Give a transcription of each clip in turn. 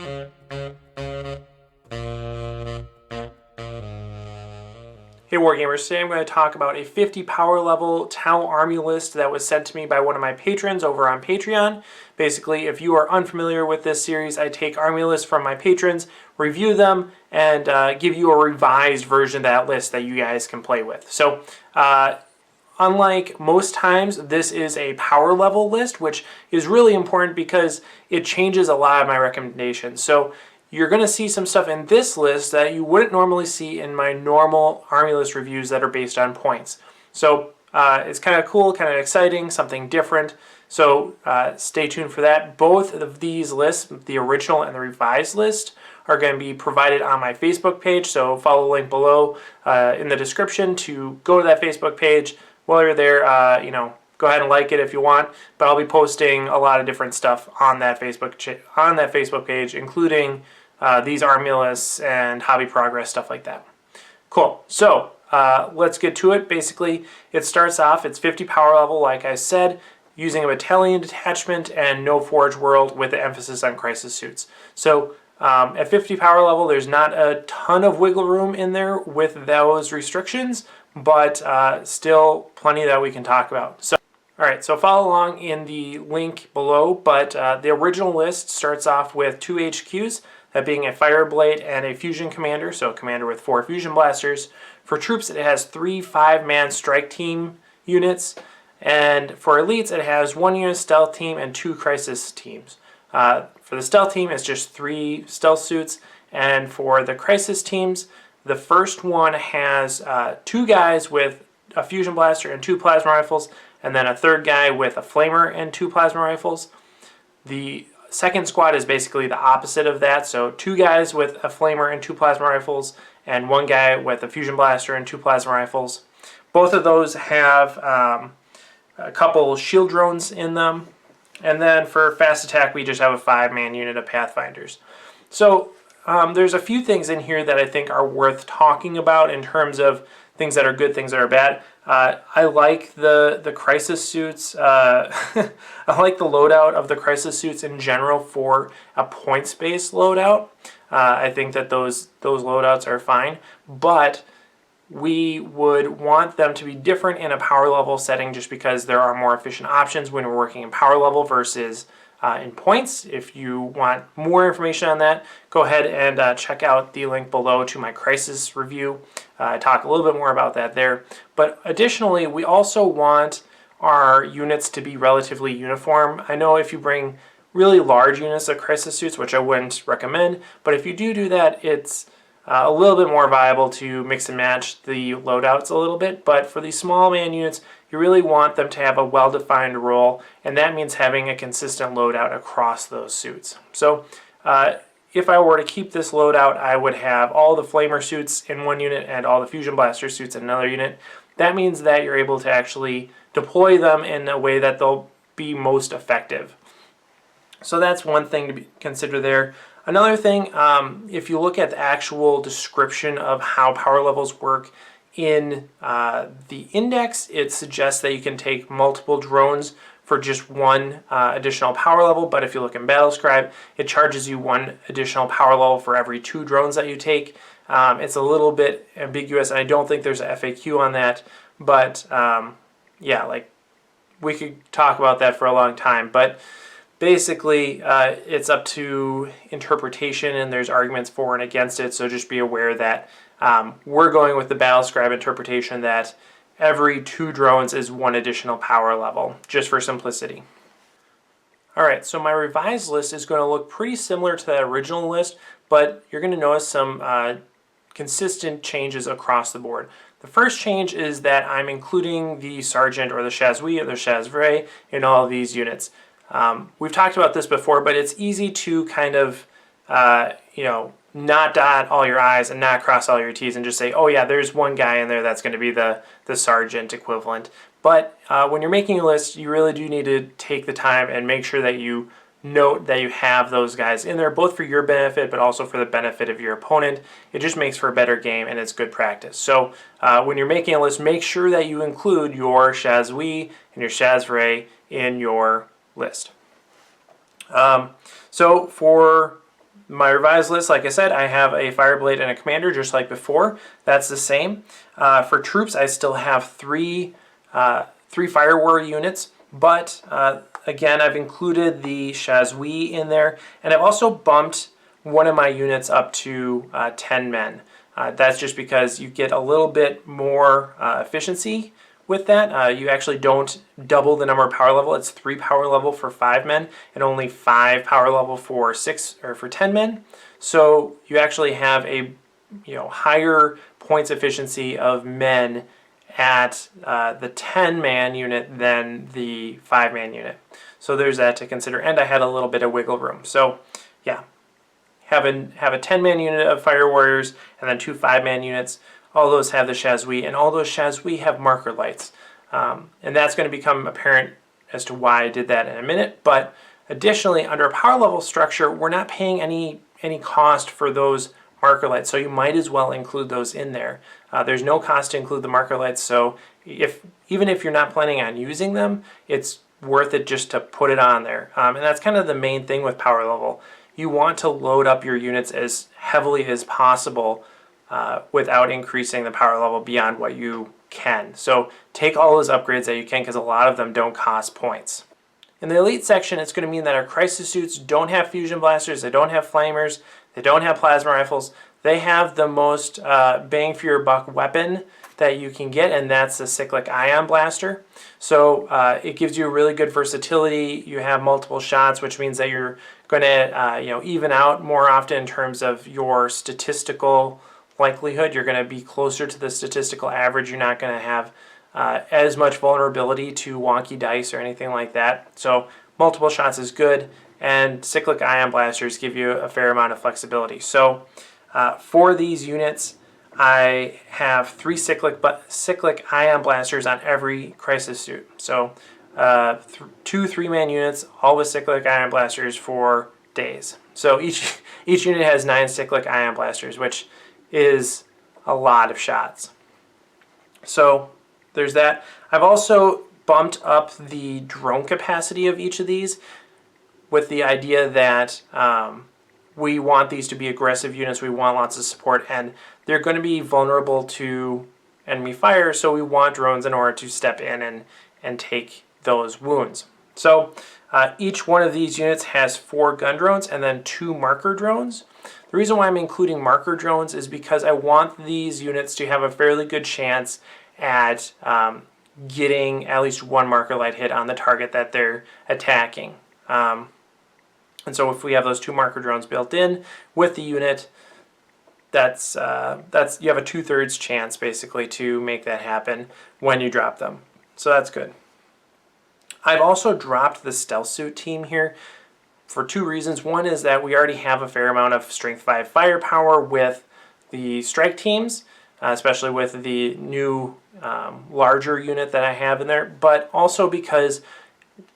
Hey Wargamers, today I'm going to talk about a 50 power level Tau army list that was sent to me by one of my patrons over on Patreon. Basically, if you are unfamiliar with this series, I take army lists from my patrons, review them, and give you a revised version of that list that you guys can play with. So, unlike most times, this is a power level list, which is really important because it changes a lot of my recommendations. So you're going to see some stuff in this list that you wouldn't normally see in my normal army list reviews that are based on points. So it's kind of cool, kind of exciting, something different. So stay tuned for that. Both of these lists, the original and the revised list, are going to be provided on my Facebook page. So follow the link below in the description to go to that Facebook page. While you're there, go ahead and like it if you want, but I'll be posting a lot of different stuff on that Facebook page, including these army lists and hobby progress, stuff like that. Cool. So let's get to it. Basically, it starts off, it's 50 power level, like I said, using a battalion detachment and no Forge World with an emphasis on crisis suits. So at 50 power level, there's not a ton of wiggle room in there with those restrictions, but still plenty that we can talk about. So, all right, so follow along in the link below, but the original list starts off with 2 HQs, that being a Fireblade and a Fusion Commander, so a commander with 4 Fusion Blasters. For troops, it has 3 5-man strike team units, and for elites, it has 1 unit stealth team and 2 crisis teams. For the stealth team, it's just 3 stealth suits, and for the crisis teams, the first one has 2 guys with a Fusion Blaster and 2 plasma rifles, and then a 3rd guy with a flamer and 2 plasma rifles. The second squad is basically the opposite of that, so 2 guys with a flamer and 2 plasma rifles, and 1 guy with a Fusion Blaster and 2 plasma rifles. Both of those have a couple shield drones in them, and then for fast attack we just have a 5-man unit of Pathfinders. So there's a few things in here that I think are worth talking about in terms of things that are good, things that are bad. I like the crisis suits. I like the loadout of the crisis suits in general for a points-based loadout. I think that those loadouts are fine, but we would want them to be different in a power level setting just because there are more efficient options when we're working in power level versus in points. If you want more information on that, go ahead and check out the link below to my crisis review. I talk a little bit more about that there. But additionally, we also want our units to be relatively uniform. I know if you bring really large units of crisis suits, which I wouldn't recommend, but if you do that, it's a little bit more viable to mix and match the loadouts a little bit. But for these small man units, you really want them to have a well-defined role, and that means having a consistent loadout across those suits. So if I were to keep this loadout, I would have all the flamer suits in one unit and all the Fusion Blaster suits in another unit. That means that you're able to actually deploy them in a way that they'll be most effective. So that's one thing to consider there. Another thing, if you look at the actual description of how power levels work in the index, it suggests that you can take multiple drones for just 1 additional power level, but if you look in Battlescribe, it charges you 1 additional power level for every 2 drones that you take. It's a little bit ambiguous, and I don't think there's an FAQ on that, but yeah, like, we could talk about that for a long time, but basically, it's up to interpretation, and there's arguments for and against it, so just be aware that we're going with the Battlescribe interpretation that every 2 drones is 1 additional power level, just for simplicity. Alright, so my revised list is going to look pretty similar to that original list, but you're going to notice some consistent changes across the board. The first change is that I'm including the Sergeant or the Chazouille or the Chazvray in all of these units. We've talked about this before, but it's easy to kind of, not dot all your I's and not cross all your T's and just say, oh yeah, there's 1 guy in there that's going to be the Sergeant equivalent. But when you're making a list, you really do need to take the time and make sure that you note that you have those guys in there, both for your benefit, but also for the benefit of your opponent. It just makes for a better game, and it's good practice. So when you're making a list, make sure that you include your Chazouille and your Chazvray in your list. So for my revised list, like I said, I have a Fireblade and a Commander just like before. That's the same. For troops, I still have three Fire Warrior units, but again, I've included the Shazui in there, and I've also bumped one of my units up to 10 men. That's just because you get a little bit more efficiency with that. You actually don't double the number of power level. It's 3 power level for 5 men and only 5 power level for 10 men. So you actually have a higher points efficiency of men at the 10-man unit than the 5-man unit. So there's that to consider. And I had a little bit of wiggle room. So yeah, have a 10-man unit of Fire Warriors and then 2 5-man units. All those have the Shazui, and all those Shazui have marker lights. And that's going to become apparent as to why I did that in a minute. But additionally, under a power level structure, we're not paying any cost for those marker lights, so you might as well include those in there. There's no cost to include the marker lights, so even if you're not planning on using them, it's worth it just to put it on there. And that's kind of the main thing with power level. You want to load up your units as heavily as possible without increasing the power level beyond what you can. So take all those upgrades that you can, because a lot of them don't cost points. In the elite section, it's going to mean that our crisis suits don't have fusion blasters, they don't have flamers, they don't have plasma rifles. They have the most bang for your buck weapon that you can get, and that's the Cyclic Ion Blaster. So it gives you really good versatility. You have multiple shots, which means that you're going to even out more often in terms of your statistical likelihood. You're going to be closer to the statistical average. You're not going to have as much vulnerability to wonky dice or anything like that. So multiple shots is good, and Cyclic Ion Blasters give you a fair amount of flexibility. So for these units, I have 3 Cyclic Ion Blasters on every crisis suit. So 2 3-man units, all with Cyclic Ion Blasters for days. So each unit has 9 Cyclic Ion Blasters, which is a lot of shots. So there's that. I've also bumped up the drone capacity of each of these with the idea that we want these to be aggressive units. We want lots of support, and they're going to be vulnerable to enemy fire, so we want drones in order to step in and take those wounds. So each one of these units has 4 gun drones and then 2 marker drones. The reason why I'm including marker drones is because I want these units to have a fairly good chance at getting at least 1 marker light hit on the target that they're attacking. And so if we have those 2 marker drones built in with the unit, that's you have a 2/3 chance basically to make that happen when you drop them. So that's good. I've also dropped the stealth suit team here for 2 reasons. One is that we already have a fair amount of strength 5 firepower with the strike teams, especially with the new larger unit that I have in there, but also because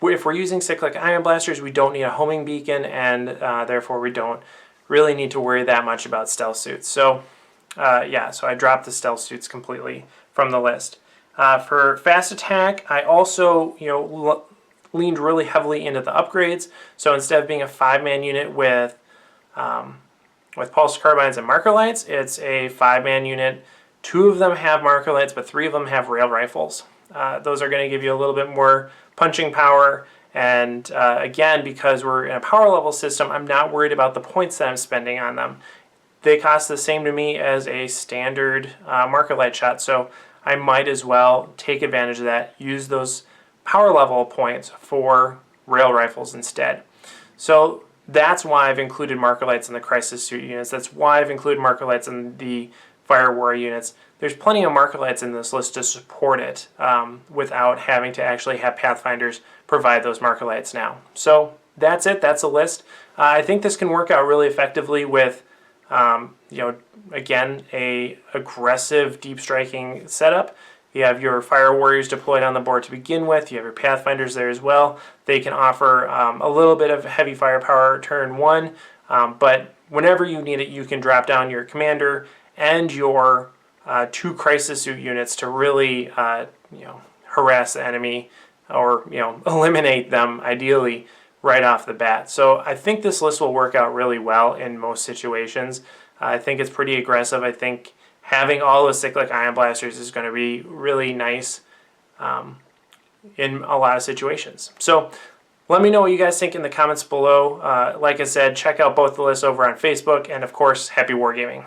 if we're using Cyclic Ion Blasters, we don't need a homing beacon, and therefore we don't really need to worry that much about stealth suits. So yeah, so I dropped the stealth suits completely from the list. For fast attack, I also leaned really heavily into the upgrades. So instead of being a 5-man unit with pulse carbines and marker lights, it's a 5-man unit. 2 of them have marker lights, but 3 of them have rail rifles. Those are going to give you a little bit more punching power, and again, because we're in a power level system, I'm not worried about the points that I'm spending on them. They cost the same to me as a standard marker light shot, so I might as well take advantage of that, use those power level points for rail rifles instead. So that's why I've included marker lights in the crisis suit units. That's why I've included marker lights in the Fire Warrior units. There's plenty of marker lights in this list to support it without having to actually have Pathfinders provide those marker lights now. So that's it. That's a list. I think this can work out really effectively with, again, a aggressive deep striking setup. You have your Fire Warriors deployed on the board to begin with. You have your Pathfinders there as well. They can offer a little bit of heavy firepower turn 1, but whenever you need it, you can drop down your commander and your 2 crisis suit units to really harass the enemy, or eliminate them ideally right off the bat. So I think this list will work out really well in most situations. I think it's pretty aggressive. I think having all those cyclic ion blasters is going to be really nice in a lot of situations. So let me know what you guys think in the comments below. Like I said, check out both the lists over on Facebook, and of course, happy wargaming.